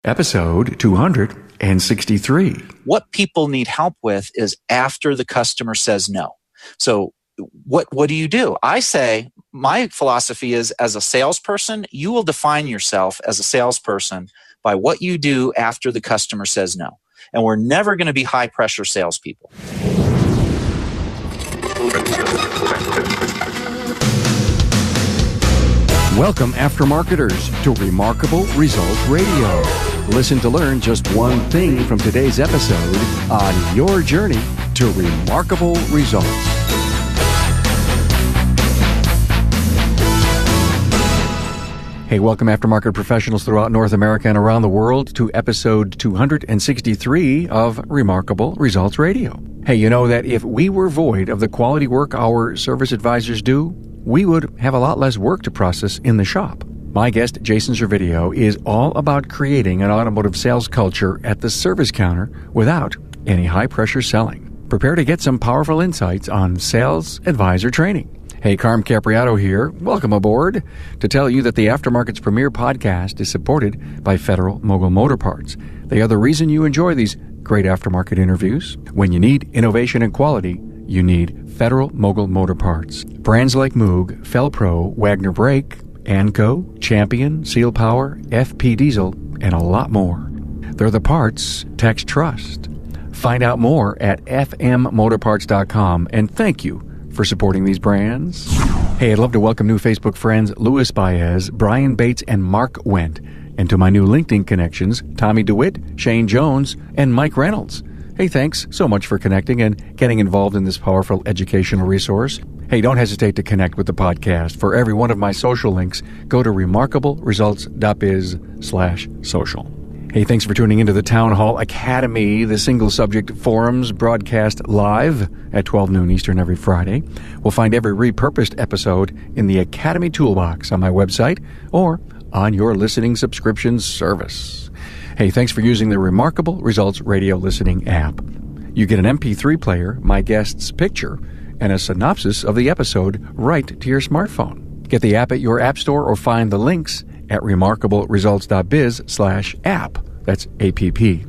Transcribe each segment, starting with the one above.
Episode 263. What people need help with is after the customer says no. So what do? I say, my philosophy is, as a salesperson, you will define yourself as a salesperson by what you do after the customer says no. And we're never going to be high pressure salespeople. Welcome, aftermarketers, to Remarkable Results Radio. Listen to learn just one thing from today's episode on your journey to remarkable results. Hey, welcome, aftermarket professionals throughout North America and around the world, to episode 263 of Remarkable Results Radio. Hey, you know that if we were void of the quality work our service advisors do, we would have a lot less work to process in the shop. My guest, Jason Servidio, is all about creating an automotive sales culture at the service counter without any high-pressure selling. Prepare to get some powerful insights on sales advisor training. Hey, Carm Capriato here. Welcome aboard to tell you that the Aftermarket's premier podcast is supported by Federal Mogul Motor Parts. They are the reason you enjoy these great aftermarket interviews. When you need innovation and quality, you need Federal Mogul Motor Parts. Brands like Moog, Felpro, Wagner Brake, Anco, Champion, Seal Power, FP Diesel, and a lot more. They're the parts techs trust. Find out more at fmmotorparts.com, and thank you for supporting these brands. Hey, I'd love to welcome new Facebook friends Louis Baez, Brian Bates, and Mark Wendt, and to my new LinkedIn connections, Tommy DeWitt, Shane Jones, and Mike Reynolds. Hey, thanks so much for connecting and getting involved in this powerful educational resource. Hey, don't hesitate to connect with the podcast. For every one of my social links, go to remarkableresults.biz/social. Hey, thanks for tuning into the Town Hall Academy, the single subject forums broadcast live at 12 noon Eastern every Friday. We'll find every repurposed episode in the Academy Toolbox on my website or on your listening subscription service. Hey, thanks for using the Remarkable Results Radio listening app. You get an MP3 player, my guest's picture, and a synopsis of the episode right to your smartphone. Get the app at your app store or find the links at remarkableresults.biz/app. That's APP.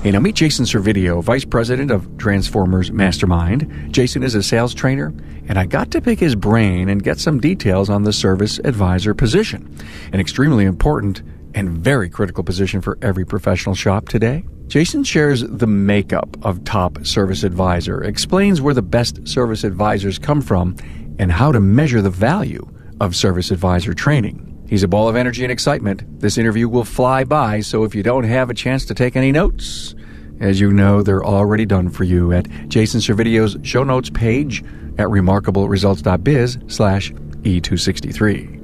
Hey, now meet Jason Servidio, Vice President of Transformers Mastermind. Jason is a sales trainer, and I got to pick his brain and get some details on the service advisor position, an extremely important and very critical position for every professional shop today. Jason shares the makeup of top service advisor, explains where the best service advisors come from, and how to measure the value of service advisor training. He's a ball of energy and excitement. This interview will fly by, so if you don't have a chance to take any notes, as you know, they're already done for you at Jason Servidio's show notes page at remarkableresults.biz/E263.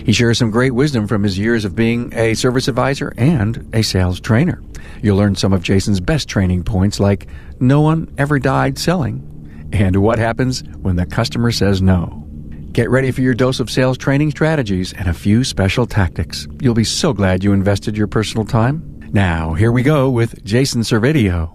He shares some great wisdom from his years of being a service advisor and a sales trainer. You'll learn some of Jason's best training points, like no one ever died selling and what happens when the customer says no. Get ready for your dose of sales training strategies and a few special tactics. You'll be so glad you invested your personal time. Now, here we go with Jason Servidio.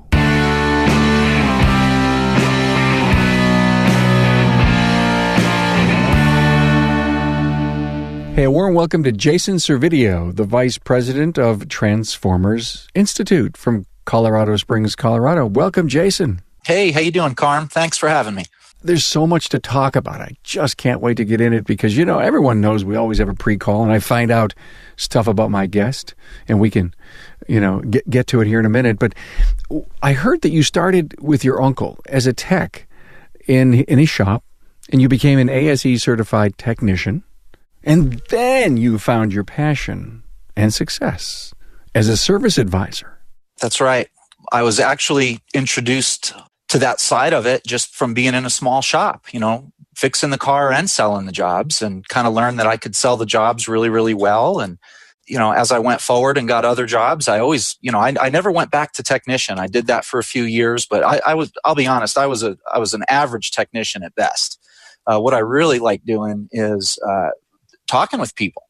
Hey, a warm welcome to Jason Servidio, the Vice President of Transformers Institute from Colorado Springs, Colorado. Welcome, Jason. Hey, how you doing, Carm? Thanks for having me. There's so much to talk about. I just can't wait to get in it because, you know, everyone knows we always have a pre-call, and I find out stuff about my guest, and we can, you know, get to it here in a minute. But I heard that you started with your uncle as a tech in his shop, and you became an ASE-certified technician. And then you found your passion and success as a service advisor. That's right. I was actually introduced to that side of it just from being in a small shop, you know, fixing the car and selling the jobs, and kind of learned that I could sell the jobs really, really well. And, you know, as I went forward and got other jobs, I always, you know, I never went back to technician. I did that for a few years, but I'll be honest, I was an average technician at best. What I really like doing is talking with people.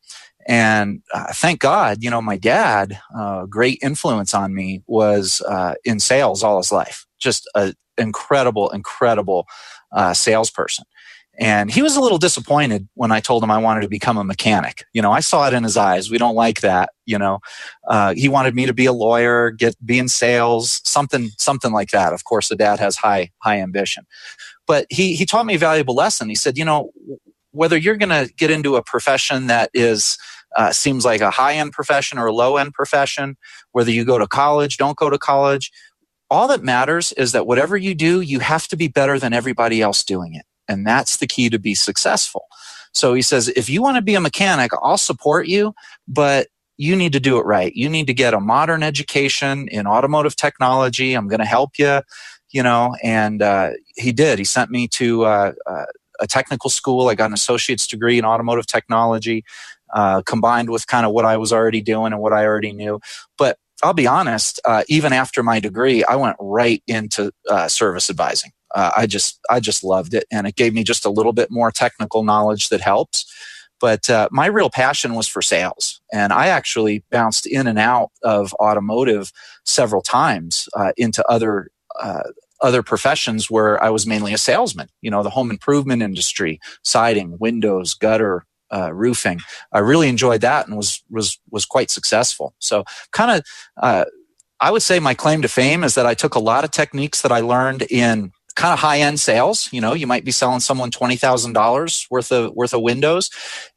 And thank God, you know, my dad, great influence on me, was in sales all his life. Just an incredible salesperson. And he was a little disappointed when I told him I wanted to become a mechanic. I saw it in his eyes. We don't like that. He wanted me to be a lawyer, be in sales, something like that. Of course, a dad has high ambition. But he taught me a valuable lesson. He said, whether you're going to get into a profession that is seems like a high-end profession or a low-end profession, whether you go to college, don't go to college, all that matters is that whatever you do, you have to be better than everybody else doing it. And that's the key to be successful. So he says, if you want to be a mechanic, I'll support you, but you need to do it right. You need to get a modern education in automotive technology. I'm going to help you, and he did. He sent me to a technical school. I got an associate's degree in automotive technology, combined with kind of what I was already doing and what I already knew. But I'll be honest, even after my degree, I went right into service advising. I just loved it, and it gave me just a little bit more technical knowledge that helps. But my real passion was for sales, and I actually bounced in and out of automotive several times into other professions where I was mainly a salesman. The home improvement industry, siding, windows, gutter, roofing. I really enjoyed that and was quite successful. So kind of, I would say my claim to fame is that I took a lot of techniques that I learned in kind of high-end sales. You might be selling someone $20,000 worth of windows,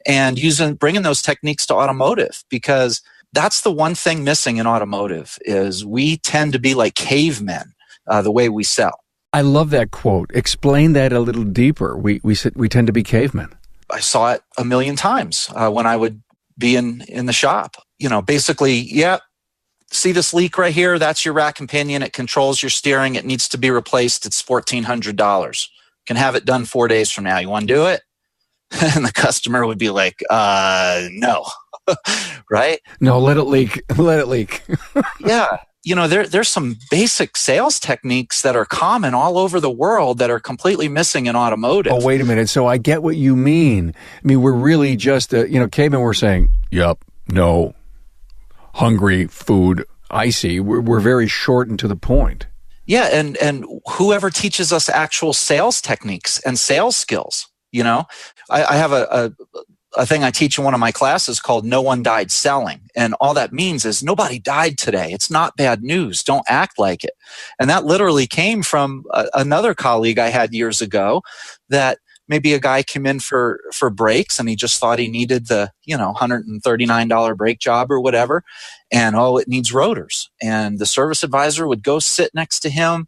and bringing those techniques to automotive, because that's the one thing missing in automotive is we tend to be like cavemen the way we sell. I love that quote. Explain that a little deeper. We tend to be cavemen. I saw it a million times when I would be in the shop. Basically, see this leak right here? That's your rack and pinion. It controls your steering. It needs to be replaced. It's $1,400. Can have it done 4 days from now. You want to do it? And the customer would be like, no. Right? No, let it leak. Let it leak. Yeah. There's some basic sales techniques that are common all over the world that are completely missing in automotive. Oh, wait a minute. So I get what you mean. I mean, we're really just, cavemen were saying, yep, no, hungry, food, icy. We're very short and to the point. Yeah, and whoever teaches us actual sales techniques and sales skills, I have a thing I teach in one of my classes called No One Died Selling. And all that means is nobody died today. It's not bad news. Don't act like it. And that literally came from another colleague I had years ago, that maybe a guy came in for brakes and he just thought he needed the, $139 brake job or whatever. And, it needs rotors. And the service advisor would go sit next to him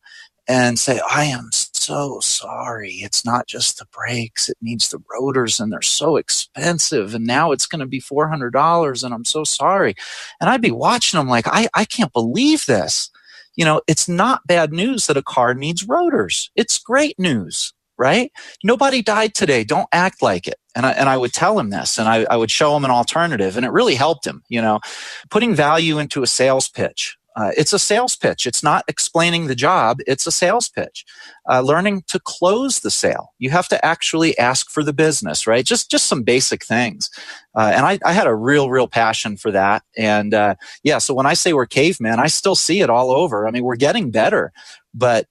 and say, I am so sorry. It's not just the brakes. It needs the rotors, and they're so expensive. And now it's going to be $400, and I'm so sorry. And I'd be watching them like, I can't believe this. It's not bad news that a car needs rotors. It's great news, right? Nobody died today. Don't act like it. And I would tell him this, and I would show him an alternative, and it really helped him. Putting value into a sales pitch. It's a sales pitch. It's not explaining the job. It's a sales pitch. Learning to close the sale. You have to actually ask for the business, right? Just some basic things. And I had a real passion for that. And so when I say we're cavemen, I still see it all over. I mean, we're getting better, but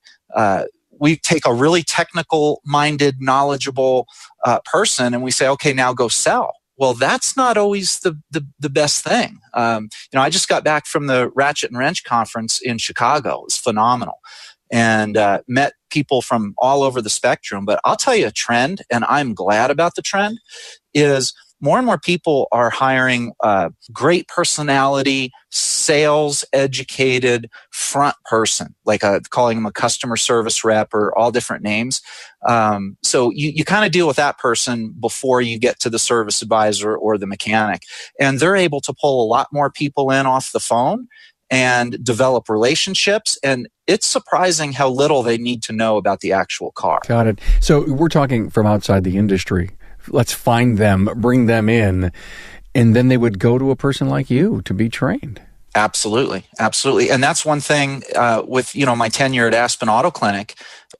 we take a really technical-minded, knowledgeable person, and we say, okay, now go sell. Well, that's not always the best thing. I just got back from the Ratchet and Wrench conference in Chicago. It was phenomenal, and met people from all over the spectrum. But I'll tell you a trend, and I'm glad about the trend, is more and more people are hiring great personality, sales educated front person, like calling them a customer service rep or all different names. So you kind of deal with that person before you get to the service advisor or the mechanic. And they're able to pull a lot more people in off the phone and develop relationships. And it's surprising how little they need to know about the actual car. Got it. So we're talking from outside the industry. Let's find them, bring them in, and then they would go to a person like you to be trained. Absolutely. And that's one thing with my tenure at Aspen Auto Clinic.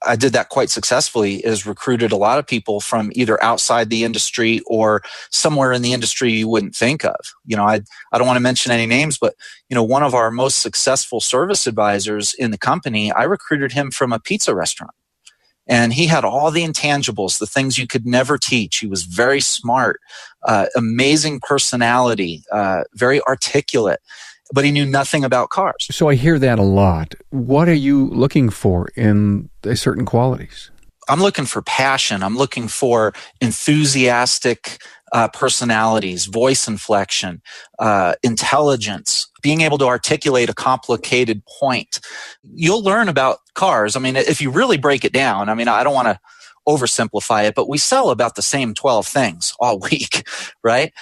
I did that quite successfully, is recruited a lot of people from either outside the industry or somewhere in the industry you wouldn't think of. I don't want to mention any names, but one of our most successful service advisors in the company, I recruited him from a pizza restaurant. And he had all the intangibles, the things you could never teach. He was very smart, amazing personality, very articulate, but he knew nothing about cars. So I hear that a lot. What are you looking for in certain qualities? I'm looking for passion. I'm looking for enthusiastic personalities, voice inflection, intelligence, being able to articulate a complicated point. You'll learn about cars. I mean, if you really break it down, I mean, I don't want to oversimplify it, but we sell about the same 12 things all week, right?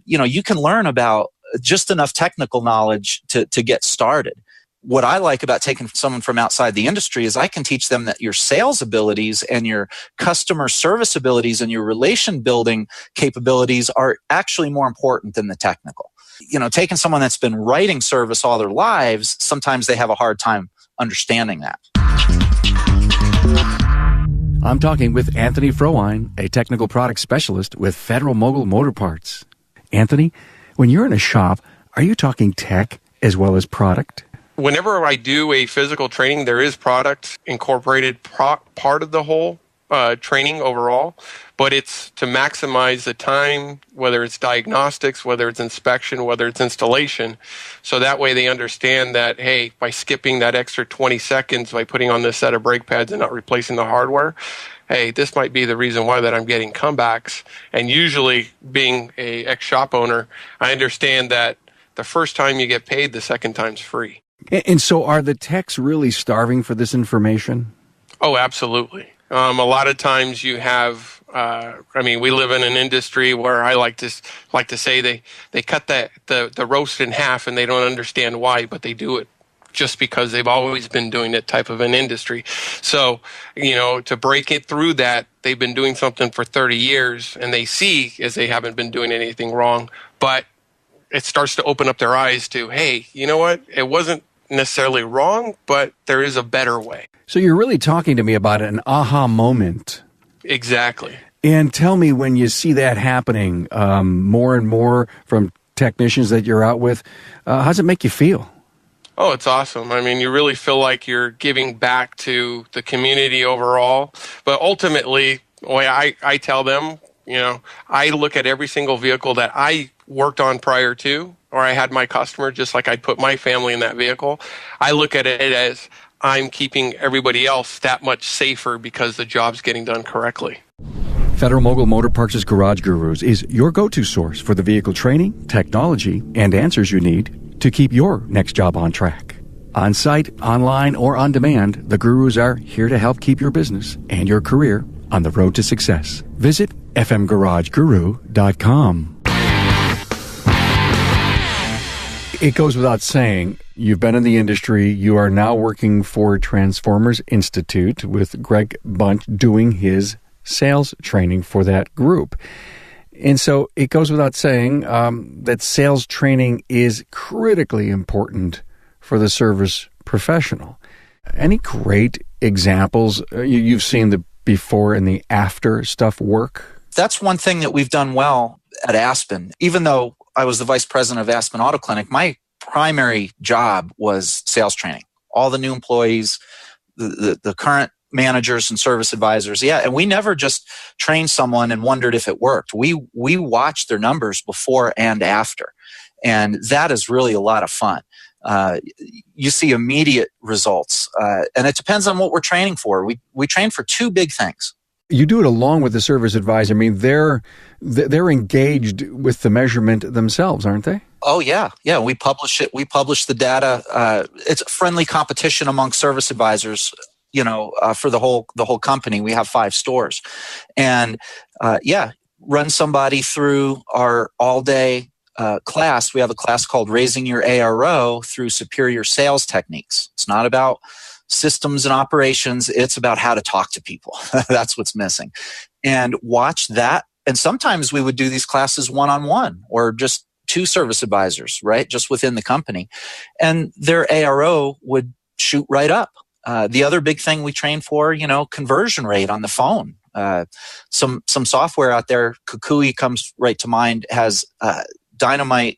You can learn about just enough technical knowledge to get started. What I like about taking someone from outside the industry is I can teach them that your sales abilities and your customer service abilities and your relation building capabilities are actually more important than the technical. Taking someone that's been writing service all their lives, sometimes they have a hard time understanding that. I'm talking with Anthony Frohine, a technical product specialist with Federal Mogul Motor Parts. Anthony, when you're in a shop, are you talking tech as well as product? Whenever I do a physical training, there is product incorporated part of the whole training overall, but it's to maximize the time, whether it's diagnostics, whether it's inspection, whether it's installation. So that way they understand that, hey, by skipping that extra 20 seconds, by putting on this set of brake pads and not replacing the hardware, hey, this might be the reason why that I'm getting comebacks. And usually, being a ex-shop owner, I understand that the first time you get paid, the second time's free. And so are the techs really starving for this information? Oh, absolutely. A lot of times you have, we live in an industry where I like to say they cut the roast in half and they don't understand why, but they do it just because they've always been doing that type of an industry. So, to break it through that, they've been doing something for 30 years and they see as they haven't been doing anything wrong, but it starts to open up their eyes to, hey, you know what? It wasn't necessarily wrong, but there is a better way. So you're really talking to me about an aha moment. Exactly. And tell me, when you see that happening more and more from technicians that you're out with, how does it make you feel? Oh, it's awesome. I mean, you really feel like you're giving back to the community overall. But ultimately, the way I tell them, I look at every single vehicle that I worked on prior to, or I had my customer, just like I'd put my family in that vehicle. I look at it as I'm keeping everybody else that much safer because the job's getting done correctly. Federal Mogul Motor Parts' Garage Gurus is your go-to source for the vehicle training, technology, and answers you need to keep your next job on track. On-site, online, or on demand, the Gurus are here to help keep your business and your career on the road to success. Visit fmgarageguru.com. It goes without saying, you've been in the industry. You are now working for Transformers Institute with Greg Bunt doing his sales training for that group. And so it goes without saying that sales training is critically important for the service professional. Any great examples? You've seen the before and the after stuff work? That's one thing that we've done well at Aspen. Even though I was the vice president of Aspen Auto Clinic, my primary job was sales training. All the new employees, the current managers and service advisors. Yeah, and we never just trained someone and wondered if it worked. We watched their numbers before and after. And that is really a lot of fun. You see immediate results. And it depends on what we're training for. We train for two big things. You do it along with the service advisor. I mean, they're engaged with the measurement themselves, aren't they? Oh, yeah. Yeah, we publish it. We publish the data. It's a friendly competition among service advisors, for the whole company. We have 5 stores. And, run somebody through our all-day class. We have a class called Raising Your ARO through Superior Sales Techniques. It's not about systems and operations. It's about how to talk to people. That's what's missing. And watch that. And sometimes we would do these classes one-on-one or just 2 service advisors, right? Just within the company. And their ARO would shoot right up. The other big thing we train for, conversion rate on the phone. Some software out there, Kukui comes right to mind, has dynamite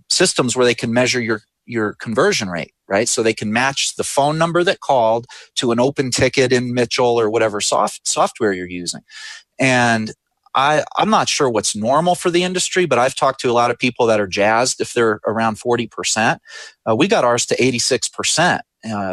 systems where they can measure your your conversion rate, right? So they can match the phone number that called to an open ticket in Mitchell or whatever software you're using. And I'm not sure what's normal for the industry, but I've talked to a lot of people that are jazzed if they're around 40%. We got ours to 86%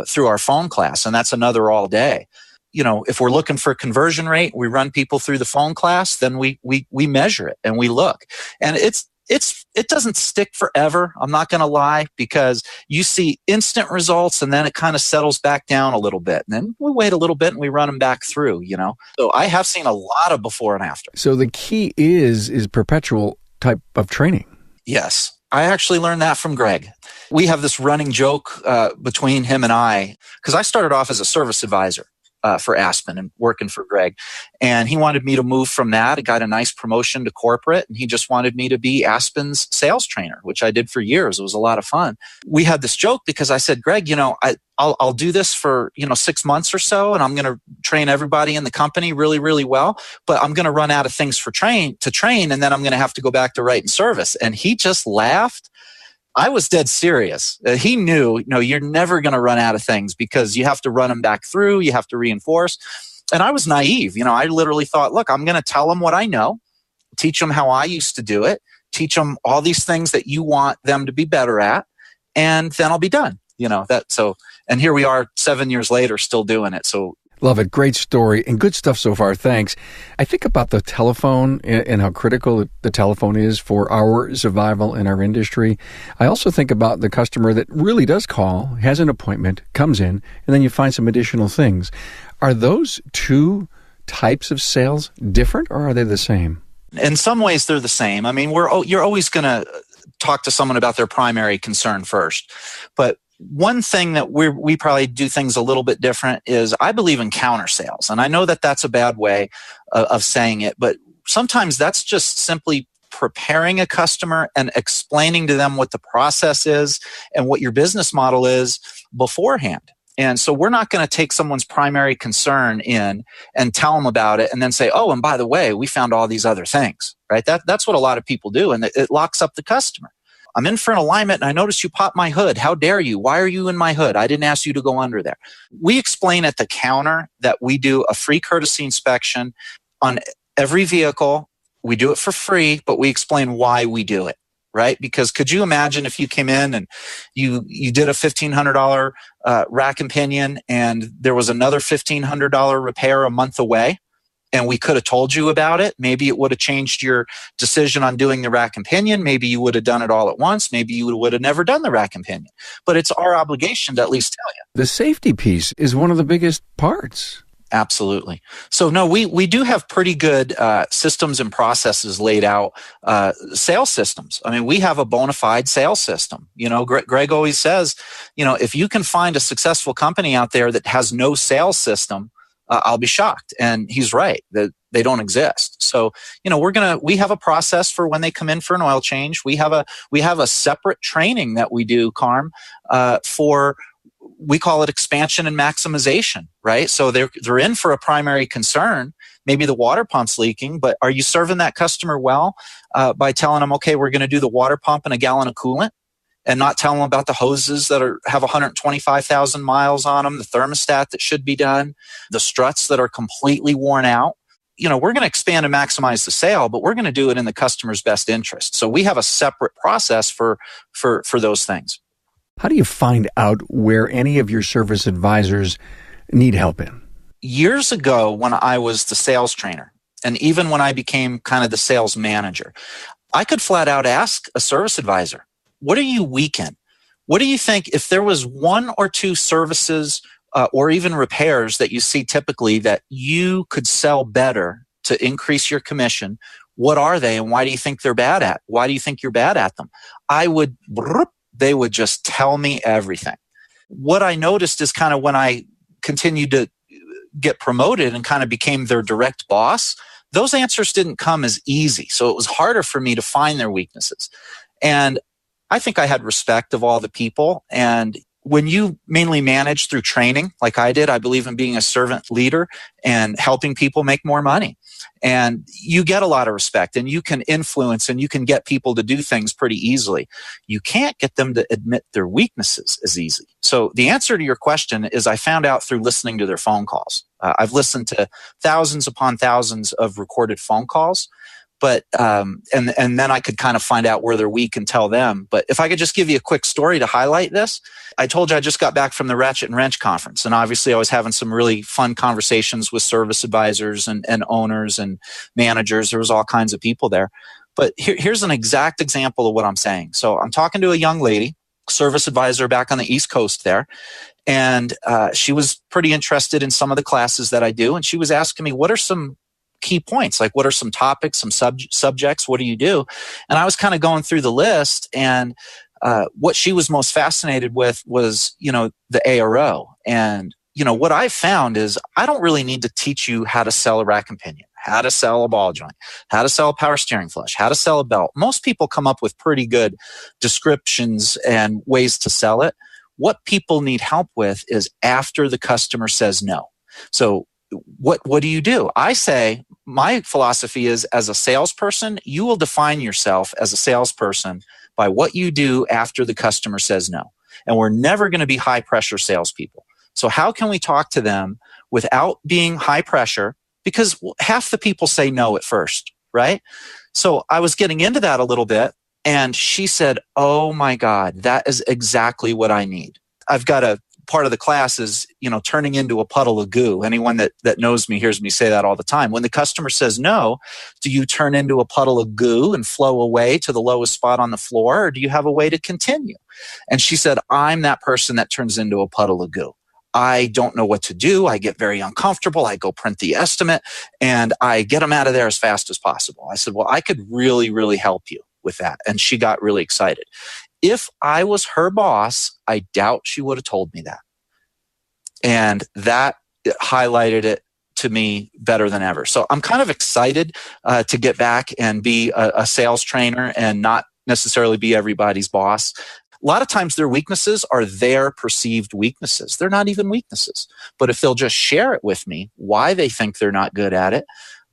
through our phone class, and that's another all day. If we're looking for conversion rate, we run people through the phone class, then we measure it and we look. And it doesn't stick forever. I'm not going to lie, because you see instant results and then it kind of settles back down a little bit. And then we wait a little bit and we run them back through, So I have seen a lot of before and after. So the key is perpetual type of training. Yes. I actually learned that from Greg. We have this running joke between him and I, because I started off as a service advisor for Aspen and working for Greg. And he wanted me to move from that. I got a nice promotion to corporate, and he just wanted me to be Aspen's sales trainer, which I did for years. It was a lot of fun. We had this joke because I said, Greg, I'll do this for 6 months or so, and I'm going to train everybody in the company really, really well. But I'm going to run out of things to train, and then I'm going to have to go back to writing service. And he just laughed. I was dead serious. He knew, you're never going to run out of things because you have to run them back through. You have to reinforce. And I was naive. I literally thought, look, I'm going to tell them what I know, teach them how I used to do it, teach them all these things that you want them to be better at, and then I'll be done. And here we are 7 years later, still doing it. So love it. Great story and good stuff so far. Thanks. I think about the telephone and how critical the telephone is for our survival in our industry. I also think about the customer that really does call, has an appointment, comes in, and then you find some additional things. Are those two types of sales different, or are they the same? In some ways, they're the same. I mean, you're always going to talk to someone about their primary concern first. But one thing that we probably do things a little bit different is I believe in counter sales. And I know that that's a bad way of saying it, but sometimes that's just simply preparing a customer and explaining to them what the process is and what your business model is beforehand. And so we're not going to take someone's primary concern in and tell them about it and then say, oh, and by the way, we found all these other things, right? That's what a lot of people do, and it locks up the customer. I'm in for an alignment and I noticed you popped my hood. How dare you? Why are you in my hood? I didn't ask you to go under there. We explain at the counter that we do a free courtesy inspection on every vehicle. We do it for free, but we explain why we do it, right? Because could you imagine if you came in and you did a $1,500 rack and pinion and there was another $1,500 repair a month away? And we could have told you about it. Maybe it would have changed your decision on doing the rack and pinion. Maybe you would have done it all at once. Maybe you would have never done the rack and pinion. But it's our obligation to at least tell you. The safety piece is one of the biggest parts. Absolutely. So no, we do have pretty good systems and processes laid out, sales systems. I mean, we have a bona fide sales system. Greg always says, if you can find a successful company out there that has no sales system, I'll be shocked. And he's right that they don't exist. So, we have a process for when they come in for an oil change. We have a separate training that we do, Carm, we call it expansion and maximization, right? So they're in for a primary concern. Maybe the water pump's leaking, but are you serving that customer well by telling them, okay, we're going to do the water pump and a gallon of coolant? And not tell them about the hoses that have 125,000 miles on them, the thermostat that should be done, the struts that are completely worn out. We're going to expand and maximize the sale, but we're going to do it in the customer's best interest. So we have a separate process for those things. How do you find out where any of your service advisors need help in? Years ago, when I was the sales trainer, and even when I became kind of the sales manager, I could flat out ask a service advisor, what are you weak in? What do you think if there was one or two services or even repairs that you see typically that you could sell better to increase your commission? What are they and why do you think they're bad at? Why do you think you're bad at them? They would just tell me everything. What I noticed is kind of when I continued to get promoted and kind of became their direct boss, those answers didn't come as easy. So it was harder for me to find their weaknesses. And I think I had respect of all the people. And when you mainly manage through training, like I did, I believe in being a servant leader and helping people make more money. And you get a lot of respect, and you can influence, and you can get people to do things pretty easily. You can't get them to admit their weaknesses as easy. So the answer to your question is I found out through listening to their phone calls. I've listened to thousands upon thousands of recorded phone calls. But, and then I could kind of find out where they're weak and tell them. But if I could just give you a quick story to highlight this, I told you I just got back from the Ratchet and Wrench conference. And obviously I was having some really fun conversations with service advisors and owners and managers. There was all kinds of people there. But here's an exact example of what I'm saying. So I'm talking to a young lady, service advisor back on the East Coast there. And she was pretty interested in some of the classes that I do. And she was asking me, what are some key points? Like, what are some topics, some subjects? What do you do? And I was kind of going through the list, and what she was most fascinated with was, the ARO. And, what I found is I don't really need to teach you how to sell a rack and pinion, how to sell a ball joint, how to sell a power steering flush, how to sell a belt. Most people come up with pretty good descriptions and ways to sell it. What people need help with is after the customer says no. So what do? I say my philosophy is, as a salesperson, you will define yourself as a salesperson by what you do after the customer says no. And we're never going to be high pressure salespeople. So how can we talk to them without being high pressure? Because half the people say no at first, right? So I was getting into that a little bit, and she said, oh my God, that is exactly what I need. I've got a part of the class is, turning into a puddle of goo. Anyone that knows me hears me say that all the time. When the customer says no, do you turn into a puddle of goo and flow away to the lowest spot on the floor, or do you have a way to continue? And she said, I'm that person that turns into a puddle of goo. I don't know what to do. I get very uncomfortable. I go print the estimate and I get them out of there as fast as possible. I said, well, I could really, really help you with that. And she got really excited. If I was her boss, I doubt she would have told me that. And that highlighted it to me better than ever. So I'm kind of excited to get back and be a sales trainer and not necessarily be everybody's boss. A lot of times their weaknesses are their perceived weaknesses. They're not even weaknesses. But if they'll just share it with me, why they think they're not good at it,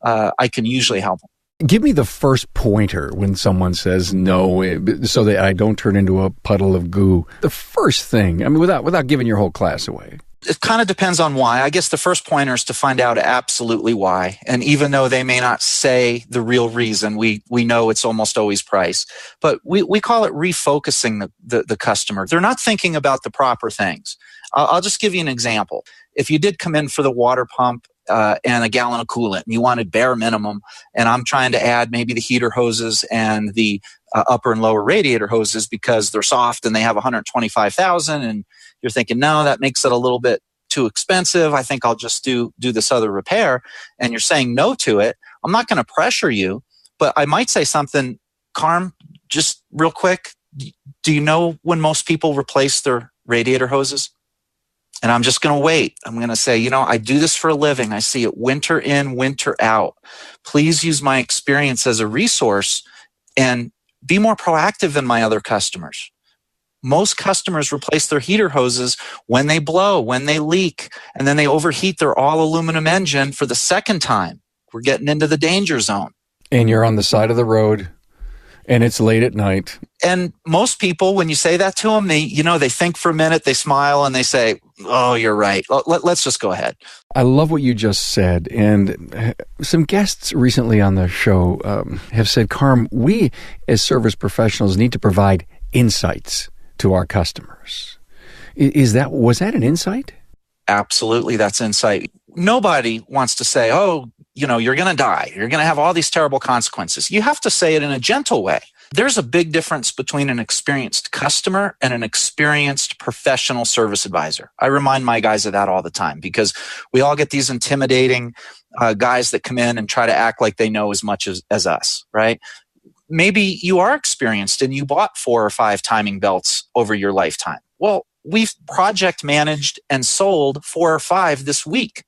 I can usually help them. Give me the first pointer when someone says no, so that I don't turn into a puddle of goo. The first thing, without giving your whole class away. It kind of depends on why. I guess the first pointer is to find out absolutely why. And even though they may not say the real reason, we know it's almost always price. But we call it refocusing the customer. They're not thinking about the proper things. I'll just give you an example. If you did come in for the water pump and a gallon of coolant, and you wanted bare minimum, and I'm trying to add maybe the heater hoses and the upper and lower radiator hoses because they're soft and they have 125,000, and you're thinking, no, that makes it a little bit too expensive. I think I'll just do this other repair. And you're saying no to it. I'm not going to pressure you, but I might say something, Carm, just real quick. Do you know when most people replace their radiator hoses? And I'm just going to wait. I'm going to say, I do this for a living. I see it winter in, winter out. Please use my experience as a resource and be more proactive than my other customers. Most customers replace their heater hoses when they blow, when they leak, and then they overheat their all aluminum engine for the second time. We're getting into the danger zone. And you're on the side of the road, and it's late at night. And most people, when you say that to them, they think for a minute, they smile, and they say, oh, you're right. Let's just go ahead. I love what you just said. And some guests recently on the show have said, Carm, we as service professionals need to provide insights to our customers. Was that an insight? Absolutely, that's insight. Nobody wants to say, oh, you're going to die. You're going to have all these terrible consequences. You have to say it in a gentle way. There's a big difference between an experienced customer and an experienced professional service advisor. I remind my guys of that all the time because we all get these intimidating guys that come in and try to act like they know as much as us, right? Maybe you are experienced and you bought 4 or 5 timing belts over your lifetime. Well, we've project managed and sold 4 or 5 this week.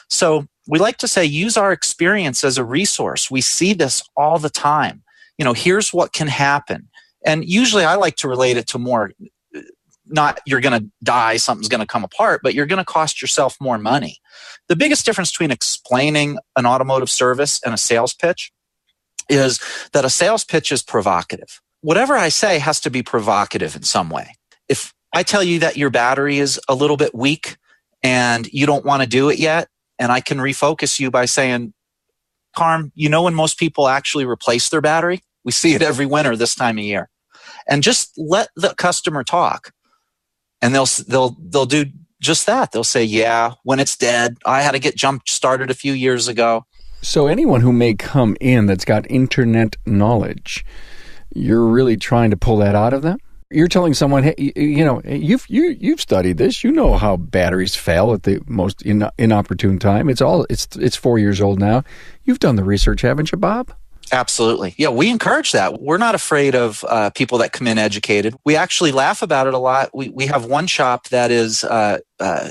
So we like to say, use our experience as a resource. We see this all the time. Here's what can happen. And usually I like to relate it to more not you're going to die, something's going to come apart, but you're going to cost yourself more money. The biggest difference between explaining an automotive service and a sales pitch is that a sales pitch is provocative. Whatever I say has to be provocative in some way. If I tell you that your battery is a little bit weak and you don't want to do it yet, and I can refocus you by saying, Carm, you know when most people actually replace their battery? We see it every winter this time of year. And just let the customer talk. And they'll do just that. They'll say, yeah, when it's dead, I had to get jump started a few years ago. So anyone who may come in that's got internet knowledge, you're really trying to pull that out of them? You're telling someone, hey, you've studied this. You know how batteries fail at the most inopportune time. It's 4 years old now. You've done the research, haven't you, Bob? Absolutely. Yeah, we encourage that. We're not afraid of people that come in educated. We actually laugh about it a lot. We have one shop that is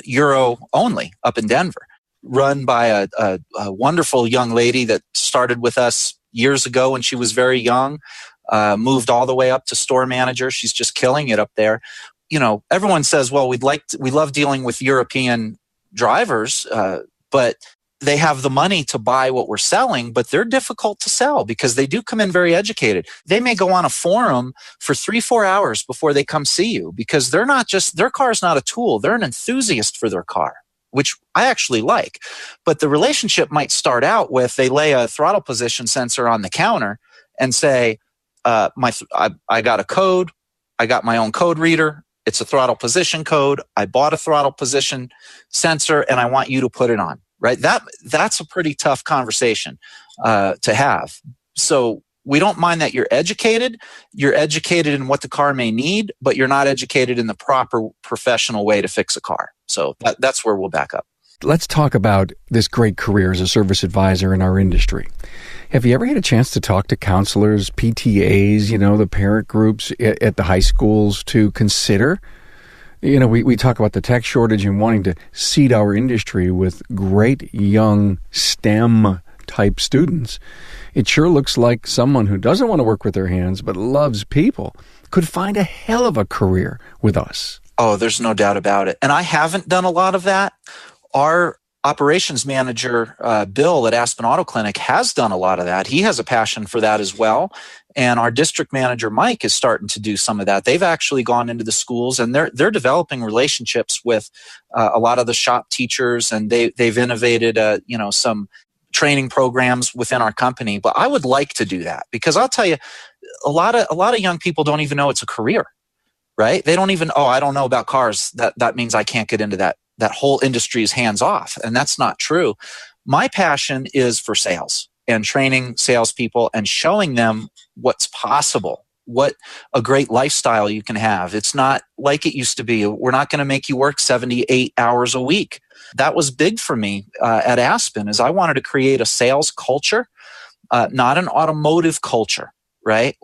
Euro only up in Denver, run by a wonderful young lady that started with us years ago when she was very young. Moved all the way up to store manager. She's just killing it up there. Everyone says, well, we love dealing with European drivers, but they have the money to buy what we're selling, but they're difficult to sell because they do come in very educated. They may go on a forum for 3-4 hours before they come see you because their car is not a tool. They're an enthusiast for their car, which I actually like. But the relationship might start out with they lay a throttle position sensor on the counter and say, I got a code. I got my own code reader. It's a throttle position code. I bought a throttle position sensor and I want you to put it on, right? That's a pretty tough conversation to have. So we don't mind that you're educated. You're educated in what the car may need, but you're not educated in the proper professional way to fix a car. So that's where we'll back up. Let's talk about this great career as a service advisor in our industry. Have you ever had a chance to talk to counselors, PTAs, the parent groups at the high schools to consider? We talk about the tech shortage and wanting to seed our industry with great young STEM type students. It sure looks like someone who doesn't want to work with their hands but loves people could find a hell of a career with us. Oh, there's no doubt about it. And I haven't done a lot of that. Our operations manager, Bill at Aspen Auto Clinic, has done a lot of that. He has a passion for that as well. And our district manager, Mike, is starting to do some of that. They've actually gone into the schools and they're developing relationships with a lot of the shop teachers, and they've innovated, some training programs within our company. But I would like to do that because I'll tell you, a lot of young people don't even know it's a career, right? They don't even, I don't know about cars. That means I can't get into that. That whole industry is hands off, and that's not true. My passion is for sales and training salespeople and showing them what's possible, what a great lifestyle you can have. It's not like it used to be. We're not going to make you work 78 hours a week. That was big for me at Aspen, is I wanted to create a sales culture, not an automotive culture, right?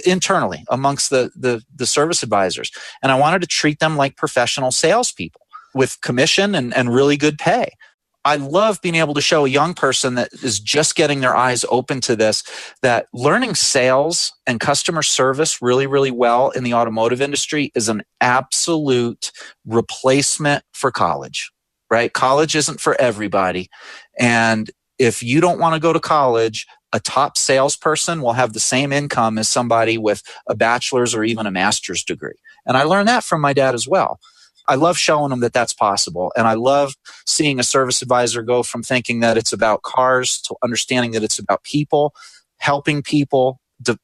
Internally amongst the service advisors. And I wanted to treat them like professional salespeople with commission and really good pay. I love being able to show a young person that is just getting their eyes open to this, that learning sales and customer service really, really well in the automotive industry is an absolute replacement for college, right? College isn't for everybody. And if you don't want to go to college, a top salesperson will have the same income as somebody with a bachelor's or even a master's degree. And I learned that from my dad as well. I love showing them that that's possible. And I love seeing a service advisor go from thinking that it's about cars to understanding that it's about people, helping people,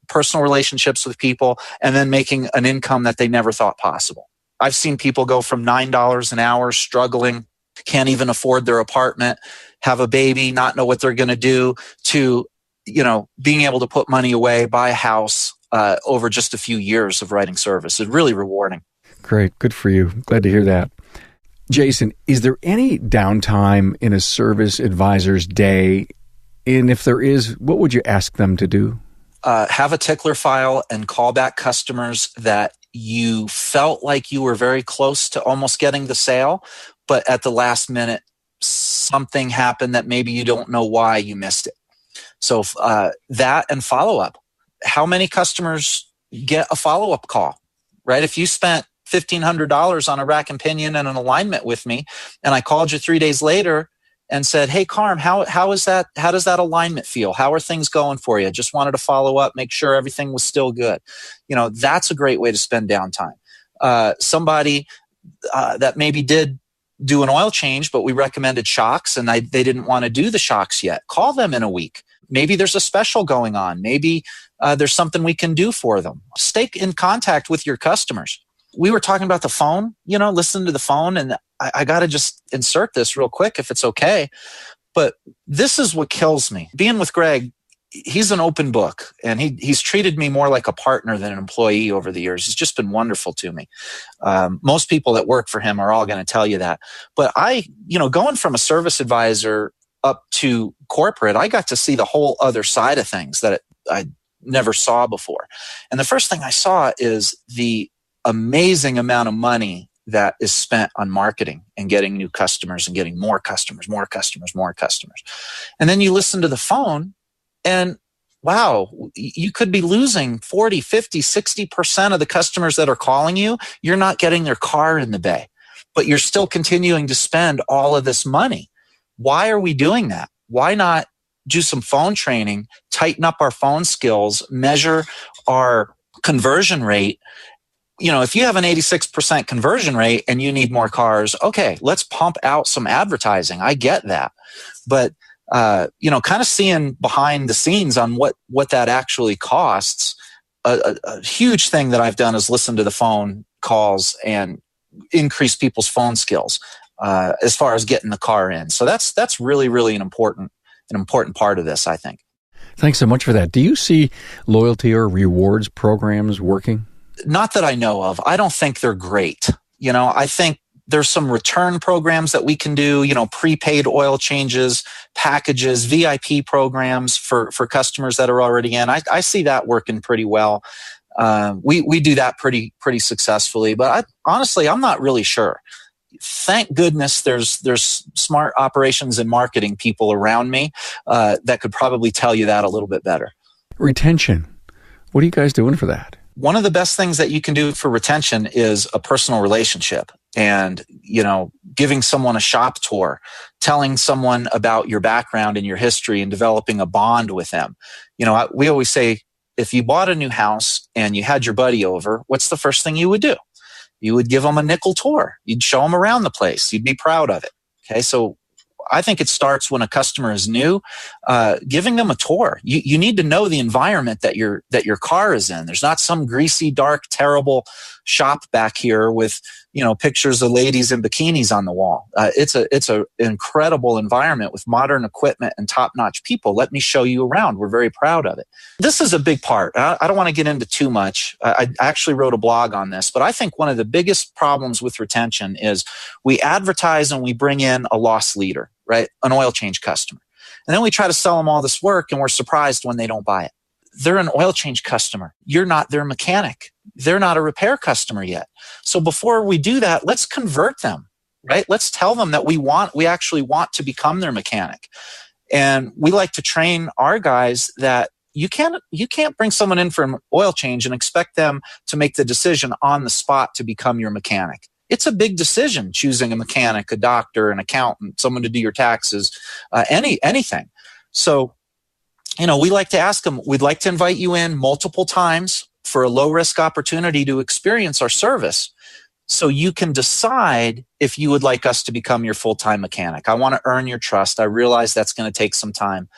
personal relationships with people, and then making an income that they never thought possible. I've seen people go from $9 an hour, struggling, can't even afford their apartment, have a baby, not know what they're going to do, to, being able to put money away, buy a house over just a few years of writing service. It's really rewarding. Great. Good for you. Glad to hear that. Jason, is there any downtime in a service advisor's day? And if there is, what would you ask them to do? Have a tickler file and call back customers that you felt like you were very close to almost getting the sale, but at the last minute, something happened that maybe you don't know why you missed it. So that and follow-up. How many customers get a follow-up call, right? If you spent $1,500 on a rack and pinion and an alignment with me, and I called you 3 days later and said, hey, Carm, how is that? How does that alignment feel? How are things going for you? Just wanted to follow up, make sure everything was still good. That's a great way to spend downtime. Somebody that maybe did do an oil change, but we recommended shocks and they didn't want to do the shocks yet. Call them in a week. Maybe there's a special going on. Maybe there's something we can do for them. Stay in contact with your customers. We were talking about the phone, listen to the phone, and I got to just insert this real quick if it's okay. But this is what kills me. Being with Greg, he's an open book, and he's treated me more like a partner than an employee over the years. He's just been wonderful to me. Most people that work for him are all going to tell you that. But going from a service advisor up to corporate, I got to see the whole other side of things that I never saw before. And the first thing I saw is the amazing amount of money that is spent on marketing and getting new customers and getting more customers. And then you listen to the phone, and wow, you could be losing 40, 50, 60% of the customers that are calling you. You're not getting their car in the bay, but you're still continuing to spend all of this money. Why are we doing that? Why not do some phone training, tighten up our phone skills, measure our conversion rate? If you have an 86% conversion rate and you need more cars, okay, let's pump out some advertising. I get that. But kind of seeing behind the scenes on what that actually costs. A huge thing that I've done is listen to the phone calls and increase people's phone skills as far as getting the car in. So that's really, really an important part of this, I think. Thanks so much for that. Do you see loyalty or rewards programs working? Not that I know of. I don't think they're great. I think there's some return programs that we can do, prepaid oil changes, packages, VIP programs for customers that are already in. I see that working pretty well. We do that pretty successfully, but honestly, I'm not really sure. Thank goodness there's smart operations and marketing people around me that could probably tell you that a little bit better. Retention. What are you guys doing for that? One of the best things that you can do for retention is a personal relationship. And, giving someone a shop tour, telling someone about your background and your history and developing a bond with them. We always say, if you bought a new house and you had your buddy over, what's the first thing you would do? You would give them a nickel tour. You'd show them around the place. You'd be proud of it. Okay. So I think it starts when a customer is new, giving them a tour. You need to know the environment that your car is in. There's not some greasy, dark, terrible shop back here with pictures of ladies in bikinis on the wall. It's a incredible environment with modern equipment and top-notch people. Let me show you around. We're very proud of it. This is a big part. I don't want to get into too much. I actually wrote a blog on this, but I think one of the biggest problems with retention is we advertise and we bring in a loss leader, right? An oil change customer. And then we try to sell them all this work and we're surprised when they don't buy it. They're an oil change customer. You're not their mechanic. They're not a repair customer yet. So before we do that, let's convert them, right? Let's tell them that we actually want to become their mechanic. And we like to train our guys that you can't bring someone in for an oil change and expect them to make the decision on the spot to become your mechanic. It's a big decision, choosing a mechanic, a doctor, an accountant, someone to do your taxes, anything. So, we like to ask them, we'd like to invite you in multiple times for a low-risk opportunity to experience our service so you can decide if you would like us to become your full-time mechanic. I want to earn your trust. I realize that's going to take some time.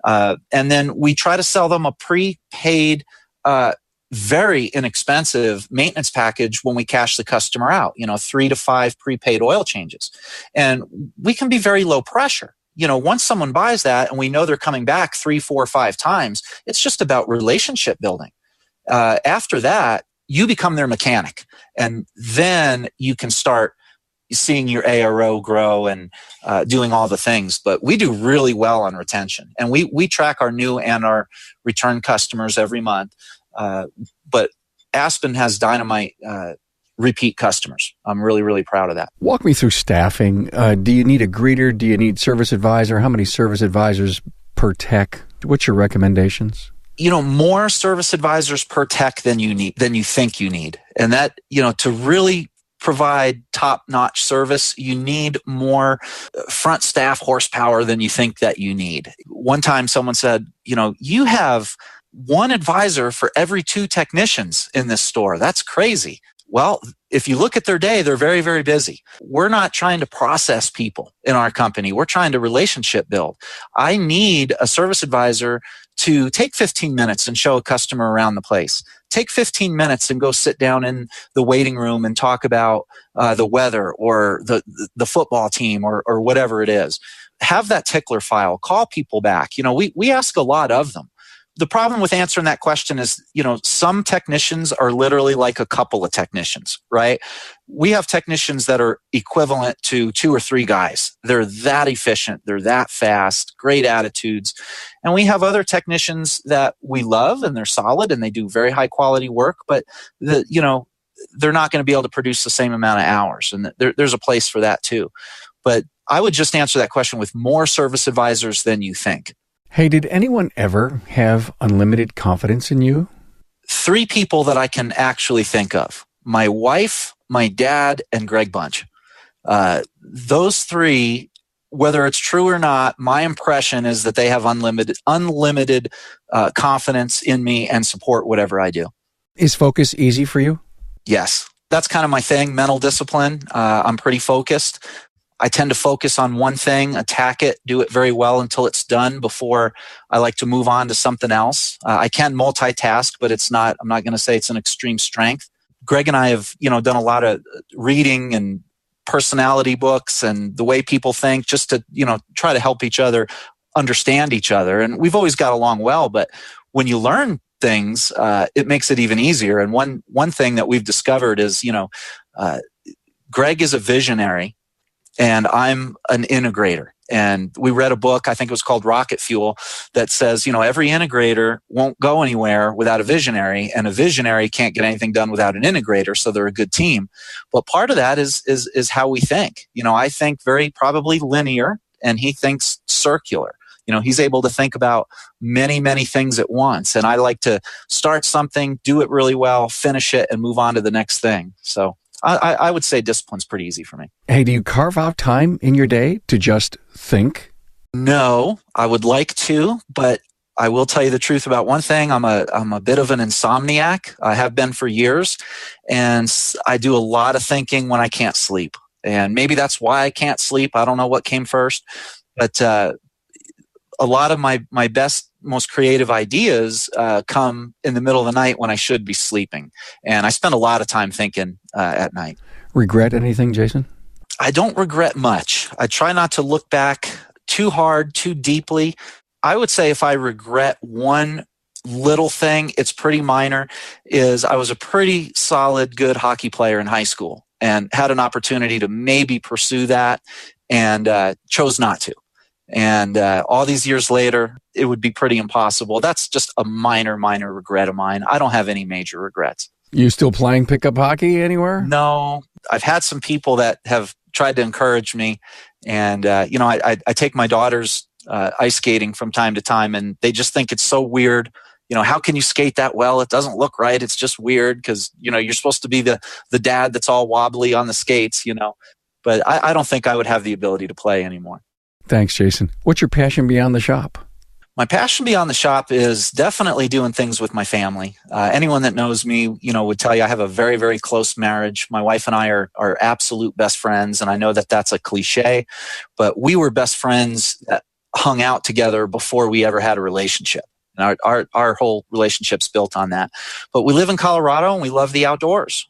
And then we try to sell them a prepaid, very inexpensive maintenance package when we cash the customer out, 3 to 5 prepaid oil changes. And we can be very low pressure. Once someone buys that and we know they're coming back 3, 4, 5 times, it's just about relationship building. After that, you become their mechanic, and then you can start seeing your ARO grow and doing all the things. But we do really well on retention, and we track our new and our return customers every month. But Aspen has dynamite repeat customers. I'm really, really proud of that. Walk me through staffing. Do you need a greeter? Do you need service advisor? How many service advisors per tech? What's your recommendations? more service advisors per tech than you think you need. And that, to really provide top-notch service, you need more front staff horsepower than you think that you need. One time someone said, you have one advisor for every 2 technicians in this store. That's crazy. Well, if you look at their day, they're very, very busy. We're not trying to process people in our company. We're trying to relationship build. I need a service advisor to take 15 minutes and show a customer around the place. Take 15 minutes and go sit down in the waiting room and talk about the weather or the football team or whatever it is. Have that tickler file. Call people back. We ask a lot of them. The problem with answering that question is, some technicians are literally like a couple of technicians, right? We have technicians that are equivalent to 2 or 3 guys. They're that efficient. They're that fast, great attitudes. And we have other technicians that we love and they're solid and they do very high quality work, but they're not going to be able to produce the same amount of hours. And there's a place for that too. But I would just answer that question with more service advisors than you think. Hey, did anyone ever have unlimited confidence in you? 3 people that I can actually think of. My wife, my dad, and Greg Bunch. Those 3, whether it's true or not, my impression is that they have unlimited confidence in me and support whatever I do. Is focus easy for you? Yes. That's kind of my thing, mental discipline. I'm pretty focused. I tend to focus on one thing, attack it, do it very well until it's done before I like to move on to something else. I can multitask, but I'm not going to say it's an extreme strength. Greg and I have, done a lot of reading and personality books and the way people think just to, try to help each other understand each other. And we've always got along well, but when you learn things, it makes it even easier. And one thing that we've discovered is, Greg is a visionary. And I'm an integrator. And we read a book, I think it was called Rocket Fuel, that says, every integrator won't go anywhere without a visionary, and a visionary can't get anything done without an integrator, so they're a good team. But part of that is how we think. I think very probably linear, and he thinks circular. He's able to think about many, many things at once. And I like to start something, do it really well, finish it, and move on to the next thing. So I would say discipline's pretty easy for me. Hey, do you carve out time in your day to just think? No, I would like to, but I will tell you the truth about one thing. I'm a bit of an insomniac. I have been for years, and I do a lot of thinking when I can't sleep. And maybe that's why I can't sleep. I don't know what came first, but a lot of my best, most creative ideas come in the middle of the night when I should be sleeping. And I spend a lot of time thinking at night. Regret anything, Jason? I don't regret much. I try not to look back too hard, too deeply. I would say if I regret one little thing, it's pretty minor, is I was a pretty solid, good hockey player in high school and had an opportunity to maybe pursue that and chose not to. And all these years later, it would be pretty impossible. That's just a minor regret of mine. I don't have any major regrets. You still playing pickup hockey anywhere? No. I've had some people that have tried to encourage me. And, I take my daughters ice skating from time to time, and they just think it's so weird. How can you skate that well? It doesn't look right. It's just weird because, you're supposed to be the dad that's all wobbly on the skates, But I don't think I would have the ability to play anymore. Thanks, Jason. What's your passion beyond the shop? My passion beyond the shop is definitely doing things with my family. Anyone that knows me, would tell you I have a very, very close marriage. My wife and I are absolute best friends, and I know that that's a cliche, but we were best friends that hung out together before we ever had a relationship. And our whole relationship's built on that. But we live in Colorado, and we love the outdoors.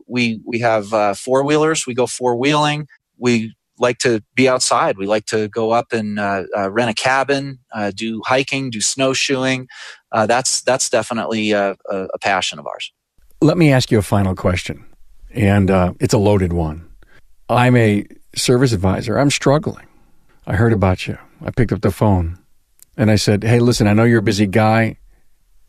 We have four-wheelers. We go four-wheeling. We like to be outside. We like to go up and rent a cabin, do hiking, do snowshoeing. That's definitely a passion of ours. Let me ask you a final question, and it's a loaded one. I'm a service advisor. I'm struggling. I heard about you. I picked up the phone, and I said, hey, listen, I know you're a busy guy.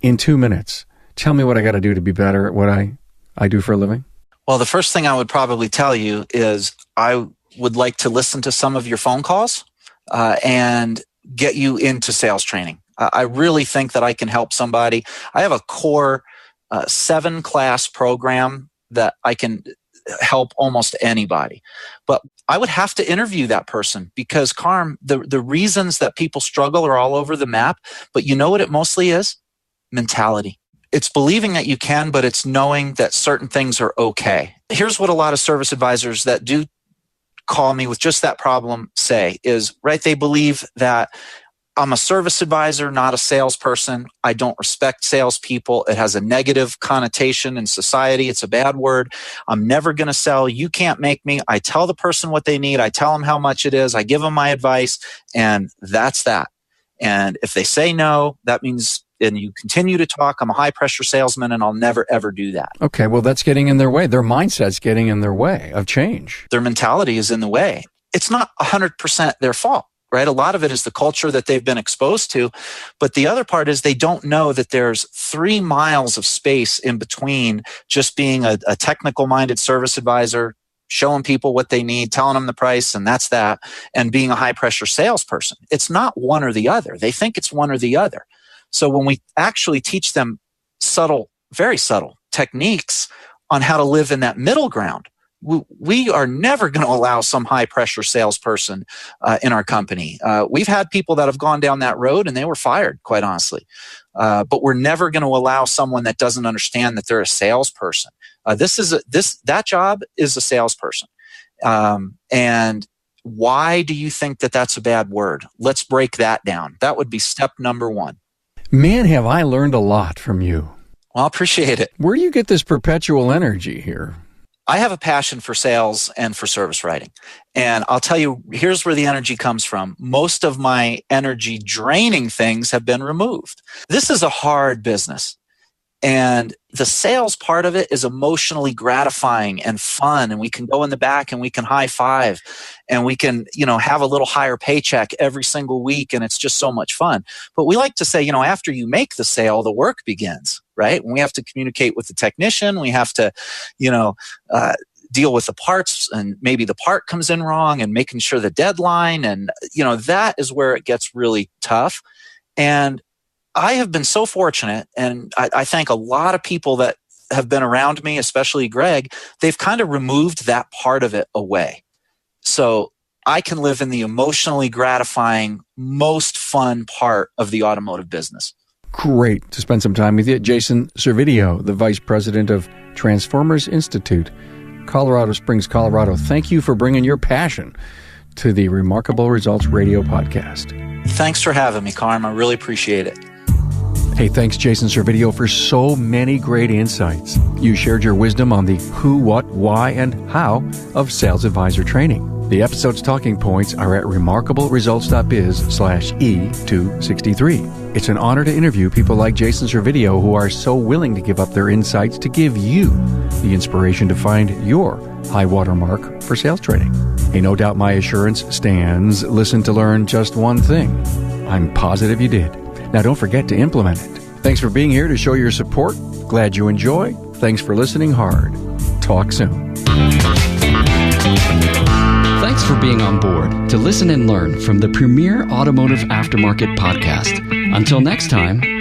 In 2 minutes, tell me what I got to do to be better at what I do for a living. Well, the first thing I would probably tell you is I would like to listen to some of your phone calls and get you into sales training. I really think that I can help somebody. I have a core 7-class program that I can help almost anybody. But I would have to interview that person because, Carm, the reasons that people struggle are all over the map. But you know what it mostly is? Mentality. It's believing that you can, but it's knowing that certain things are okay. Here's what a lot of service advisors that do call me with just that problem say is, right, they believe that I'm a service advisor, not a salesperson. I don't respect salespeople. It has a negative connotation in society. It's a bad word. I'm never going to sell. You can't make me. I tell the person what they need. I tell them how much it is. I give them my advice, and that's that. And if they say no, that means, and you continue to talk, I'm a high pressure salesman and I'll never, ever do that. Okay, well, that's getting in their way. Their mindset's getting in their way of change. Their mentality is in the way. It's not 100% their fault, right? A lot of it is the culture that they've been exposed to. But the other part is they don't know that there's 3 miles of space in between just being a technical minded service advisor, showing people what they need, telling them the price, and that's that, and being a high pressure salesperson. It's not one or the other. They think it's one or the other. So when we actually teach them subtle, very subtle techniques on how to live in that middle ground, we are never going to allow some high pressure salesperson in our company. We've had people that have gone down that road and they were fired, quite honestly. But we're never going to allow someone that doesn't understand that they're a salesperson. That job is a salesperson. And why do you think that that's a bad word? Let's break that down. That would be step number 1. Man, have I learned a lot from you. Well, I appreciate it. Where do you get this perpetual energy here? I have a passion for sales and for service writing. And I'll tell you, here's where the energy comes from. Most of my energy draining things have been removed. This is a hard business. And the sales part of it is emotionally gratifying and fun. And we can go in the back and we can high five and we can, have a little higher paycheck every single week. And it's just so much fun. But we like to say, after you make the sale, the work begins, right? When we have to communicate with the technician, we have to, deal with the parts, and maybe the part comes in wrong and making sure the deadline. And, that is where it gets really tough. And I have been so fortunate, and I thank a lot of people that have been around me, especially Greg. They've kind of removed that part of it away. So I can live in the emotionally gratifying, most fun part of the automotive business. Great to spend some time with you. Jason Servidio, the Vice President of Transformers Institute, Colorado Springs, Colorado. Thank you for bringing your passion to the Remarkable Results Radio podcast. Thanks for having me, Carm. I really appreciate it. Hey, thanks, Jason Servidio, for so many great insights. You shared your wisdom on the who, what, why, and how of sales advisor training. The episode's talking points are at remarkableresults.biz/E263. It's an honor to interview people like Jason Servidio who are so willing to give up their insights to give you the inspiration to find your high water mark for sales training. Hey, no doubt my assurance stands. Listen to learn just one thing. I'm positive you did. Now, don't forget to implement it. Thanks for being here to show your support. Glad you enjoy. Thanks for listening hard. Talk soon. Thanks for being on board to listen and learn from the premier automotive aftermarket podcast. Until next time,